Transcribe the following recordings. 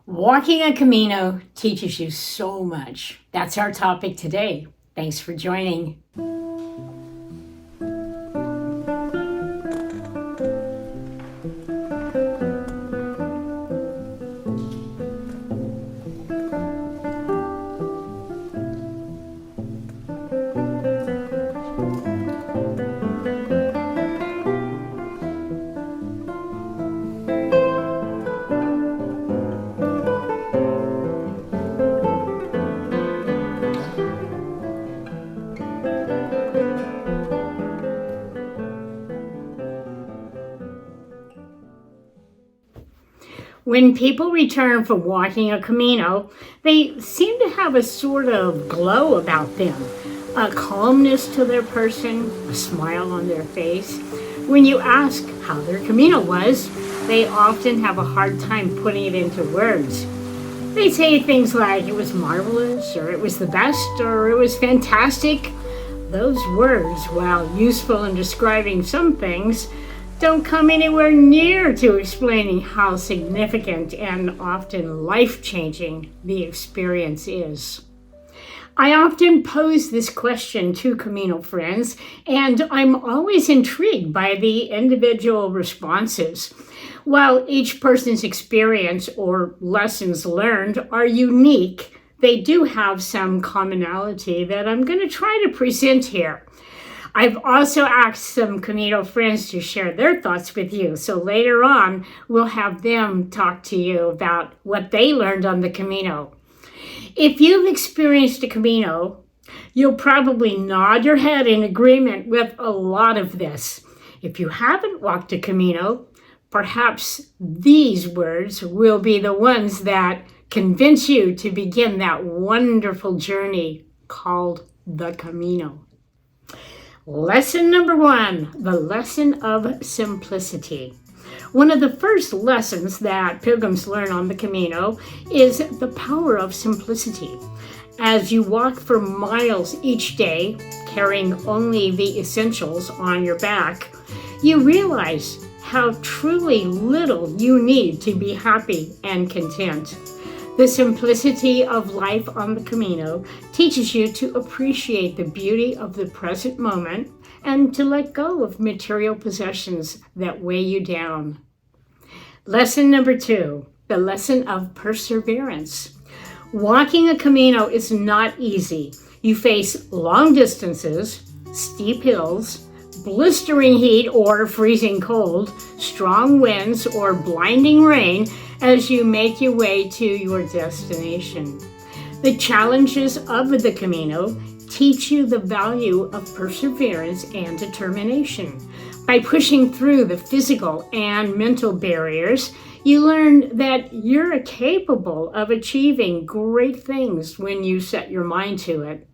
Walking a Camino teaches you so much. That's our topic today. Thanks for joining. When people return from walking a Camino, they seem to have a sort of glow about them, a calmness to their person, a smile on their face. When you ask how their Camino was, they often have a hard time putting it into words. They say things like it was marvelous, or it was the best, or it was fantastic. Those words, while useful in describing some things, don't come anywhere near to explaining how significant and often life-changing the experience is. I often pose this question to Camino friends, and I'm always intrigued by the individual responses. While each person's experience or lessons learned are unique, they do have some commonality that I'm going to try to present here. I've also asked some Camino friends to share their thoughts with you, so later on we'll have them talk to you about what they learned on the Camino. If you've experienced a Camino, you'll probably nod your head in agreement with a lot of this. If you haven't walked a Camino, perhaps these words will be the ones that convince you to begin that wonderful journey called the Camino. Lesson number 1, the lesson of simplicity. One of the first lessons that pilgrims learn on the Camino is the power of simplicity. As you walk for miles each day, carrying only the essentials on your back, you realize how truly little you need to be happy and content. The simplicity of life on the Camino teaches you to appreciate the beauty of the present moment and to let go of material possessions that weigh you down. Lesson number 2, the lesson of perseverance. Walking a Camino is not easy. You face long distances, steep hills, blistering heat or freezing cold, strong winds or blinding rain as you make your way to your destination. The challenges of the Camino teach you the value of perseverance and determination. By pushing through the physical and mental barriers, you learn that you're capable of achieving great things when you set your mind to it.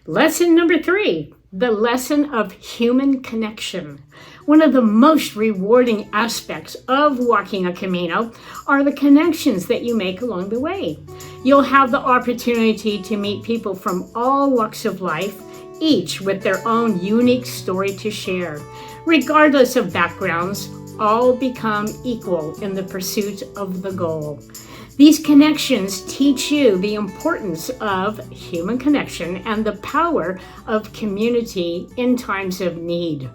Lesson number 3, the lesson of human connection. One of the most rewarding aspects of walking a Camino are the connections that you make along the way. You'll have the opportunity to meet people from all walks of life, each with their own unique story to share. Regardless of backgrounds, all become equal in the pursuit of the goal. These connections teach you the importance of human connection and the power of community in times of need.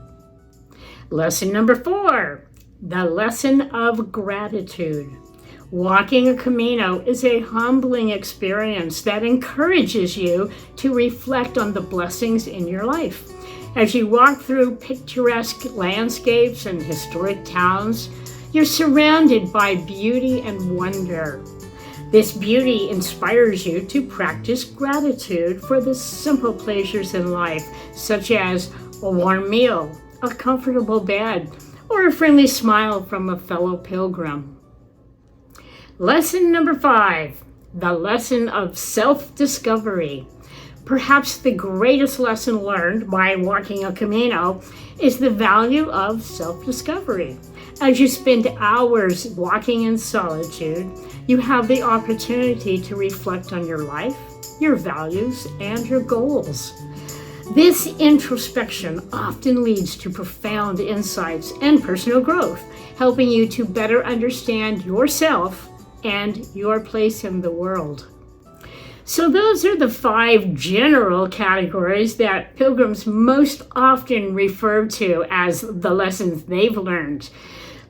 Lesson number 4, the lesson of gratitude. Walking a Camino is a humbling experience that encourages you to reflect on the blessings in your life. As you walk through picturesque landscapes and historic towns, you're surrounded by beauty and wonder. This beauty inspires you to practice gratitude for the simple pleasures in life, such as a warm meal, a comfortable bed, or a friendly smile from a fellow pilgrim. Lesson number 5, the lesson of self-discovery. Perhaps the greatest lesson learned by walking a Camino is the value of self-discovery. As you spend hours walking in solitude, you have the opportunity to reflect on your life, your values, and your goals. This introspection often leads to profound insights and personal growth, helping you to better understand yourself and your place in the world. So those are the 5 general categories that pilgrims most often refer to as the lessons they've learned.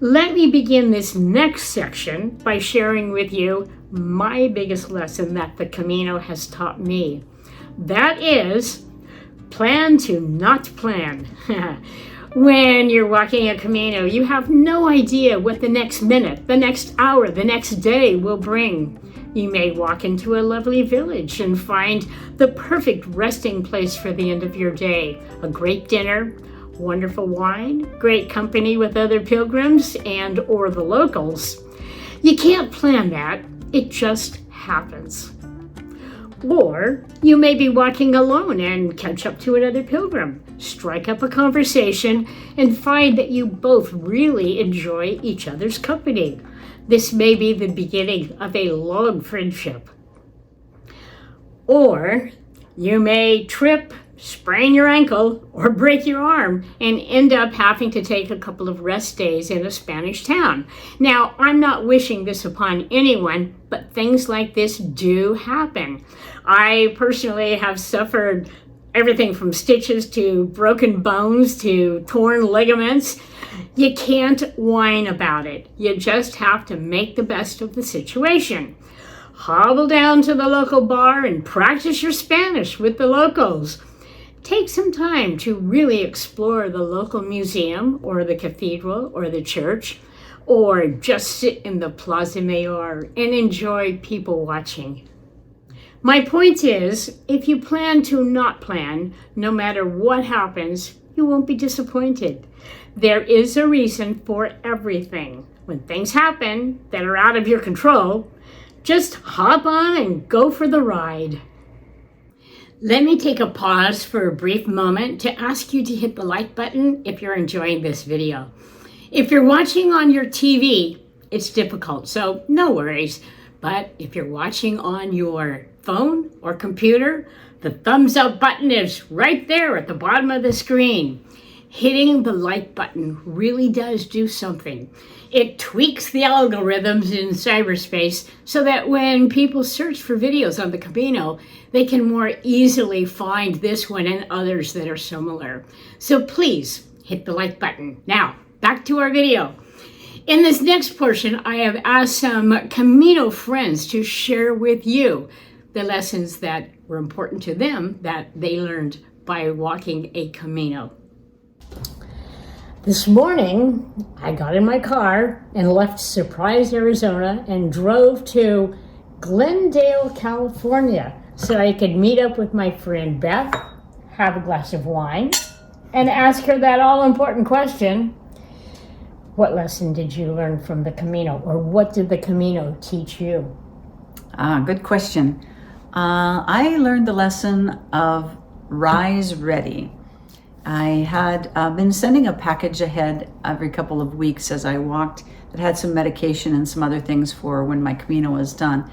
Let me begin this next section by sharing with you my biggest lesson that the Camino has taught me. That is, plan to not plan. When you're walking a Camino, you have no idea what the next minute, the next hour, the next day will bring. You may walk into a lovely village and find the perfect resting place for the end of your day. A great dinner, wonderful wine, great company with other pilgrims and or the locals. You can't plan that. It just happens. Or you may be walking alone and catch up to another pilgrim, strike up a conversation, and find that you both really enjoy each other's company. This may be the beginning of a long friendship. Or you may trip, sprain your ankle, or break your arm and end up having to take a couple of rest days in a Spanish town. Now, I'm not wishing this upon anyone, but things like this do happen. I personally have suffered everything from stitches to broken bones to torn ligaments. You can't whine about it. You just have to make the best of the situation. Hobble down to the local bar and practice your Spanish with the locals. Take some time to really explore the local museum or the cathedral or the church, or just sit in the Plaza Mayor and enjoy people watching. My point is, if you plan to not plan, no matter what happens, you won't be disappointed. There is a reason for everything. When things happen that are out of your control, just hop on and go for the ride. Let me take a pause for a brief moment to ask you to hit the like button if you're enjoying this video. If you're watching on your TV, it's difficult, so no worries. But if you're watching on your phone or computer, the thumbs up button is right there at the bottom of the screen. Hitting the like button really does do something. It tweaks the algorithms in cyberspace so that when people search for videos on the Camino, they can more easily find this one and others that are similar. So please hit the like button. Now, back to our video. In this next portion, I have asked some Camino friends to share with you the lessons that were important to them that they learned by walking a Camino. This morning, I got in my car and left Surprise, Arizona, and drove to Glendale, California, so I could meet up with my friend Beth, have a glass of wine, and ask her that all-important question: what lesson did you learn from the Camino, or what did the Camino teach you? Good question. I learned the lesson of rise ready. I had been sending a package ahead every couple of weeks as I walked that had some medication and some other things for when my Camino was done.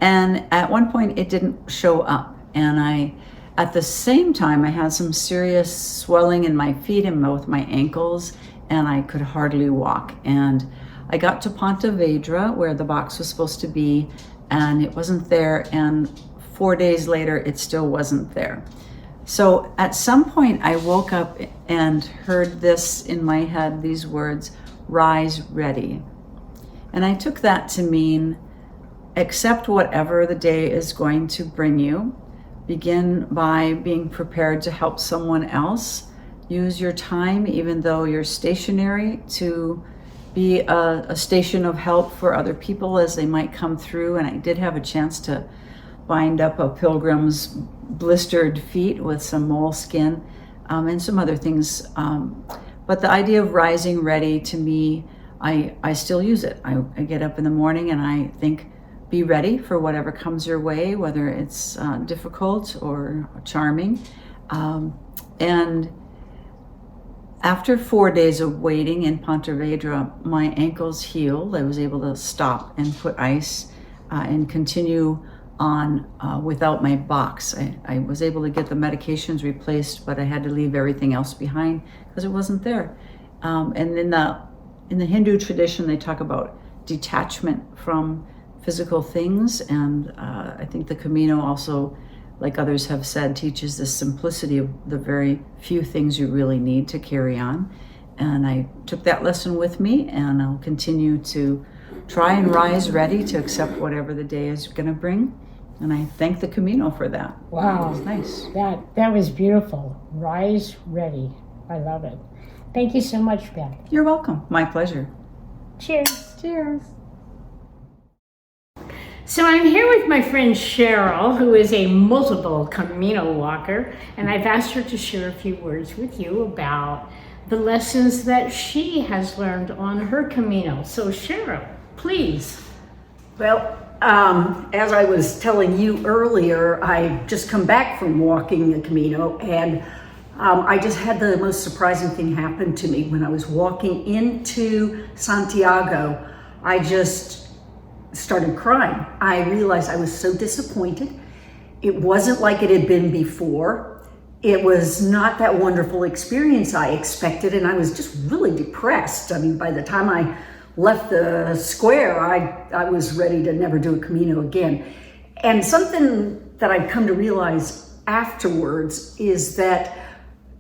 And at one point it didn't show up. And at the same time, I had some serious swelling in my feet and both my ankles, and I could hardly walk. And I got to Ponte Vedra where the box was supposed to be, and it wasn't there. And 4 days later, it still wasn't there. So at some point I woke up and heard this in my head, these words, rise ready. And I took that to mean accept whatever the day is going to bring you. Begin by being prepared to help someone else. Use your time, even though you're stationary, to be a station of help for other people as they might come through. And I did have a chance to bind up a pilgrim's blistered feet with some moleskin and some other things. But the idea of rising ready, to me, I still use it. I get up in the morning and I think, be ready for whatever comes your way, whether it's difficult or charming. And after 4 days of waiting in Ponte Vedra, my ankles healed. I was able to stop and put ice and continue on without my box. I was able to get the medications replaced, but I had to leave everything else behind because it wasn't there. And in the Hindu tradition, they talk about detachment from physical things. And I think the Camino also, like others have said, teaches the simplicity of the very few things you really need to carry on. And I took that lesson with me, and I'll continue to try and rise ready to accept whatever the day is going to bring. And I thank the Camino for that. Wow. It was nice. That was beautiful. Rise ready. I love it. Thank you so much, Beth. You're welcome. My pleasure. Cheers. Cheers. So I'm here with my friend Cheryl, who is a multiple Camino walker, and I've asked her to share a few words with you about the lessons that she has learned on her Camino. So Cheryl, please. Well, as I was telling you earlier, I just come back from walking the Camino, and I just had the most surprising thing happen to me. When I was walking into Santiago, I just started crying. I realized I was so disappointed. It wasn't like it had been before. It was not that wonderful experience I expected, and I was just really depressed. I mean, by the time I left the square, I was ready to never do a Camino again. And something that I've come to realize afterwards is that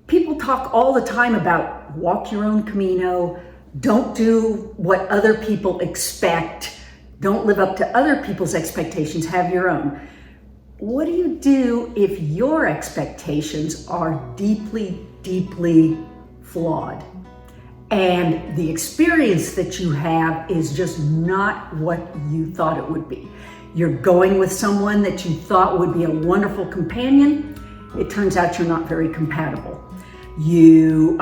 people talk all the time about walk your own Camino, don't do what other people expect, don't live up to other people's expectations, have your own. What do you do if your expectations are deeply, deeply flawed? And the experience that you have is just not what you thought it would be. You're going with someone that you thought would be a wonderful companion. It turns out you're not very compatible. You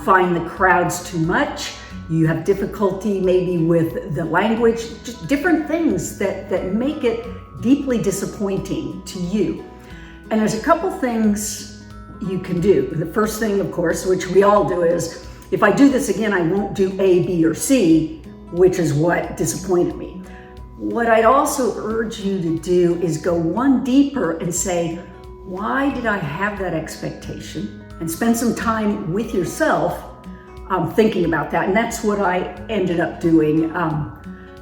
find the crowds too much. You have difficulty maybe with the language, just different things that make it deeply disappointing to you. And there's a couple things you can do. The first thing, of course, which we all do, is if I do this again, I won't do A, B, or C, which is what disappointed me. What I'd also urge you to do is go one deeper and say, why did I have that expectation? And spend some time with yourself thinking about that. And that's what I ended up doing.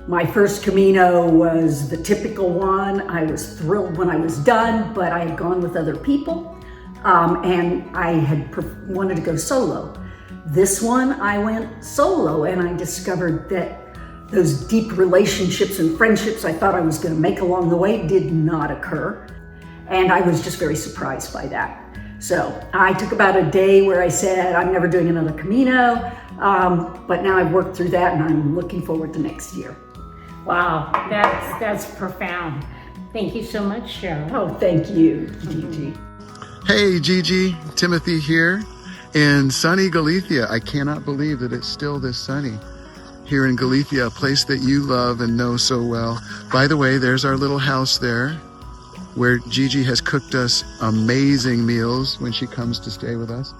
My first Camino was the typical one. I was thrilled when I was done, but I had gone with other people, and I had wanted to go solo. This one, I went solo, and I discovered that those deep relationships and friendships I thought I was going to make along the way did not occur. And I was just very surprised by that. So I took about a day where I said, I'm never doing another Camino, but now I've worked through that, and I'm looking forward to next year. Wow, that's profound. Thank you so much, Cheryl. Oh, thank you, Gigi. Hey, Gigi, Timothy here in sunny Galicia. I cannot believe that it's still this sunny here in Galicia, a place that you love and know so well. By the way, there's our little house there where Gigi has cooked us amazing meals when she comes to stay with us.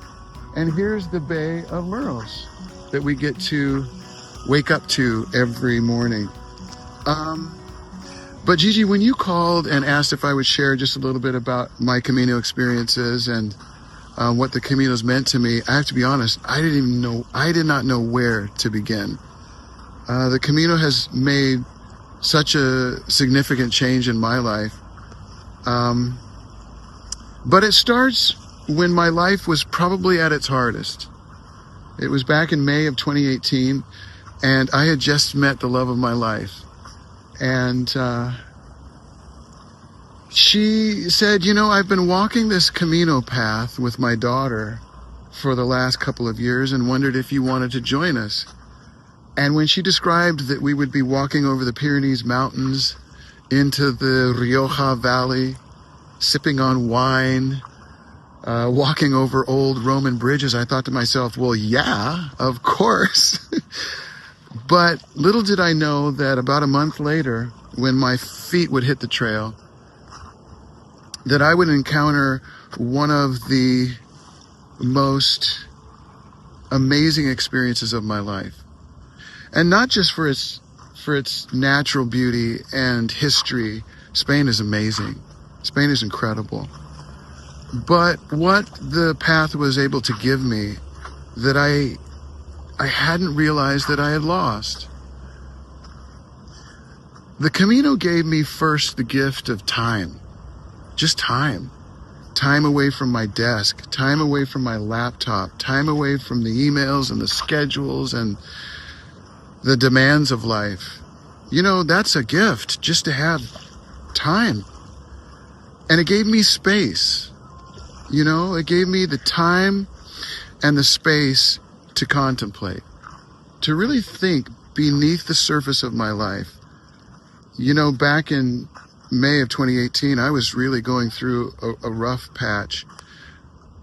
And here's the Bay of Murros that we get to wake up to every morning. But Gigi, when you called and asked if I would share just a little bit about my Camino experiences and what the Camino's meant to me, I have to be honest, I did not know where to begin. The Camino has made such a significant change in my life. But it starts when my life was probably at its hardest. It was back in May of 2018, and I had just met the love of my life. And she said, you know, I've been walking this Camino path with my daughter for the last couple of years and wondered if you wanted to join us. And when she described that we would be walking over the Pyrenees Mountains into the Rioja Valley, sipping on wine, walking over old Roman bridges, I thought to myself, well, yeah, of course. But little did I know that about a month later, when my feet would hit the trail, that I would encounter one of the most amazing experiences of my life. And not just for its natural beauty and history. Spain is amazing. Spain is incredible. But what the path was able to give me that I hadn't realized that I had lost. The Camino gave me first the gift of time, just time. Time away from my desk, time away from my laptop, time away from the emails and the schedules and the demands of life. You know, that's a gift, just to have time. And it gave me space. You know, it gave me the time and the space to contemplate, to really think beneath the surface of my life. You know, back in May of 2018, I was really going through a rough patch.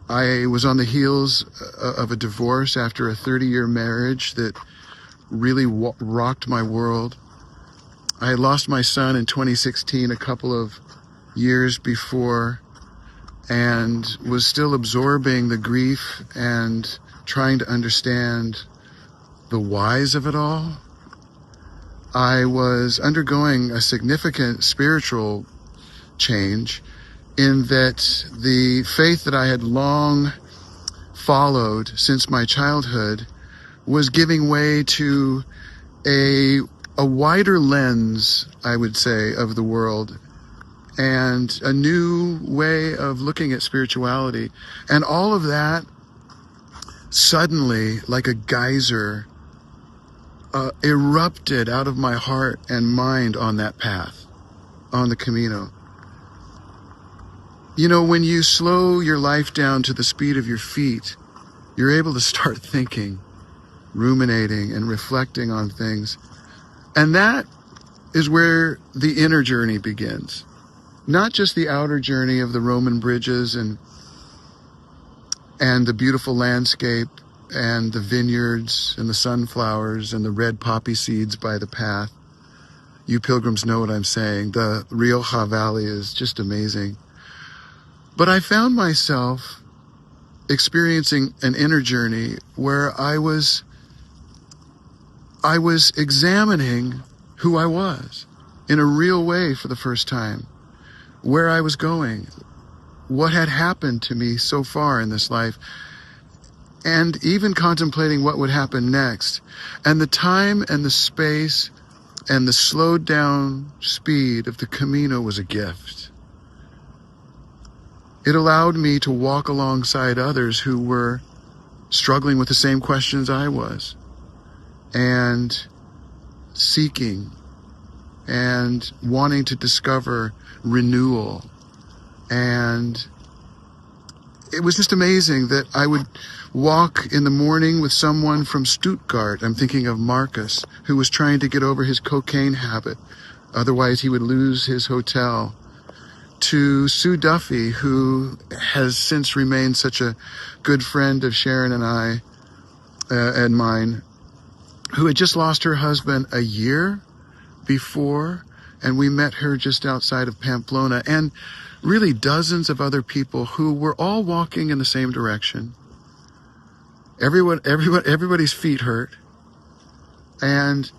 I was on the heels of a divorce after a 30-year marriage that really rocked my world. I had lost my son in 2016, a couple of years before, and was still absorbing the grief and trying to understand the whys of it all. I was undergoing a significant spiritual change in that the faith that I had long followed since my childhood was giving way to a wider lens, I would say, of the world, and a new way of looking at spirituality. And all of that suddenly, like a geyser, erupted out of my heart and mind on that path, on the Camino. You know, when you slow your life down to the speed of your feet, you're able to start thinking, ruminating, and reflecting on things. And that is where the inner journey begins. Not just the outer journey of the Roman bridges and the beautiful landscape and the vineyards and the sunflowers and the red poppy seeds by the path. You pilgrims know what I'm saying. The Rioja Valley is just amazing. But I found myself experiencing an inner journey where I was examining who I was in a real way for the first time, where I was going, what had happened to me so far in this life, and even contemplating what would happen next. And the time and the space and the slowed down speed of the Camino was a gift. It allowed me to walk alongside others who were struggling with the same questions I was, and seeking and wanting to discover renewal. And it was just amazing that I would walk in the morning with someone from Stuttgart. I'm thinking of Marcus, who was trying to get over his cocaine habit. Otherwise, he would lose his hotel. To Sue Duffy, who has since remained such a good friend of Sharon and I, and mine, who had just lost her husband a year before, and we met her just outside of Pamplona, and really dozens of other people who were all walking in the same direction. Everybody's feet hurt, and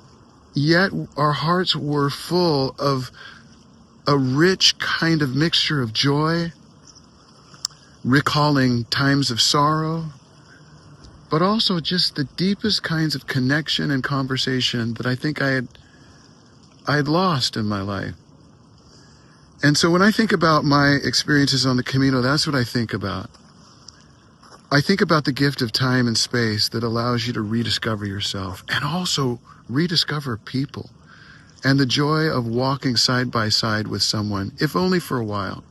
yet our hearts were full of a rich kind of mixture of joy, recalling times of sorrow, but also just the deepest kinds of connection and conversation that I think I had lost in my life. And so when I think about my experiences on the Camino, that's what I think about. I think about the gift of time and space that allows you to rediscover yourself and also rediscover people, and the joy of walking side by side with someone, if only for a while.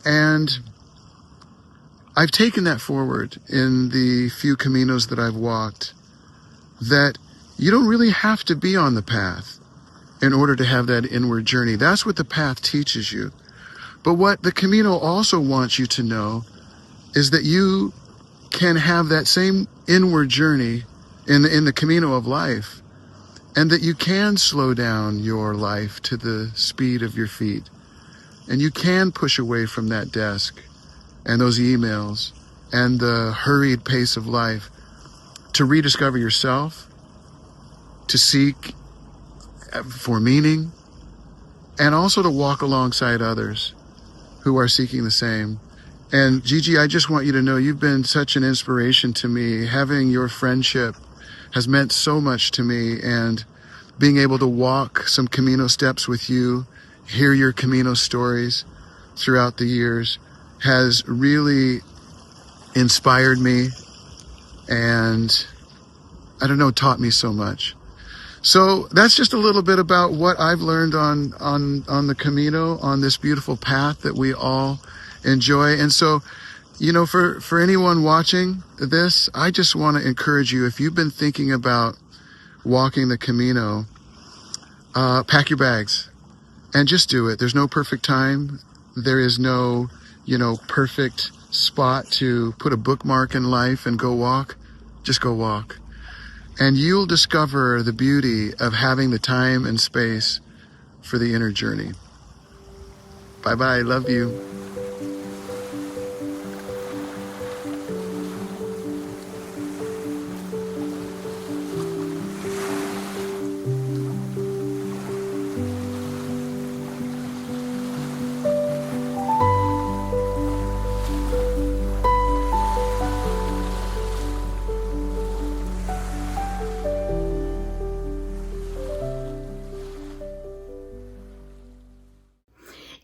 And I've taken that forward in the few Caminos that I've walked, that you don't really have to be on the path in order to have that inward journey. That's what the path teaches you. But what the Camino also wants you to know is that you can have that same inward journey in the Camino of life, and that you can slow down your life to the speed of your feet, and you can push away from that desk and those emails and the hurried pace of life to rediscover yourself, to seek for meaning, and also to walk alongside others who are seeking the same. And Gigi, I just want you to know you've been such an inspiration to me. Having your friendship has meant so much to me, and being able to walk some Camino steps with you, hear your Camino stories throughout the years, has really inspired me and, I don't know, taught me so much. So that's just a little bit about what I've learned on the Camino, on this beautiful path that we all enjoy. And so, you know, for anyone watching this, I just want to encourage you, if you've been thinking about walking the Camino, pack your bags and just do it. There's no perfect time. There is no, perfect spot to put a bookmark in life and go walk. Just go walk. And you'll discover the beauty of having the time and space for the inner journey. Bye-bye. Love you.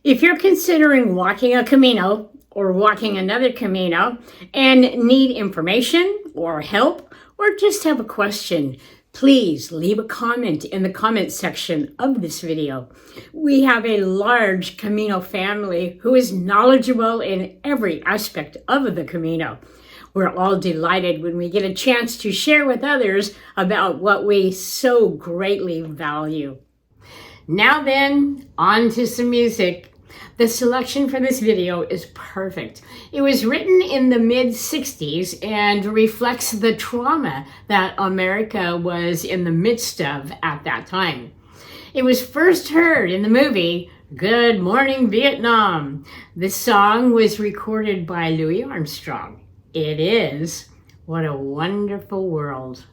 If you're considering walking a Camino or walking another Camino and need information or help or just have a question, please leave a comment in the comment section of this video. We have a large Camino family who is knowledgeable in every aspect of the Camino. We're all delighted when we get a chance to share with others about what we so greatly value. Now then, on to some music. The selection for this video is perfect. It was written in the mid-60s and reflects the trauma that America was in the midst of at that time. It was first heard in the movie Good Morning Vietnam. This song was recorded by Louis Armstrong. It is What a Wonderful World.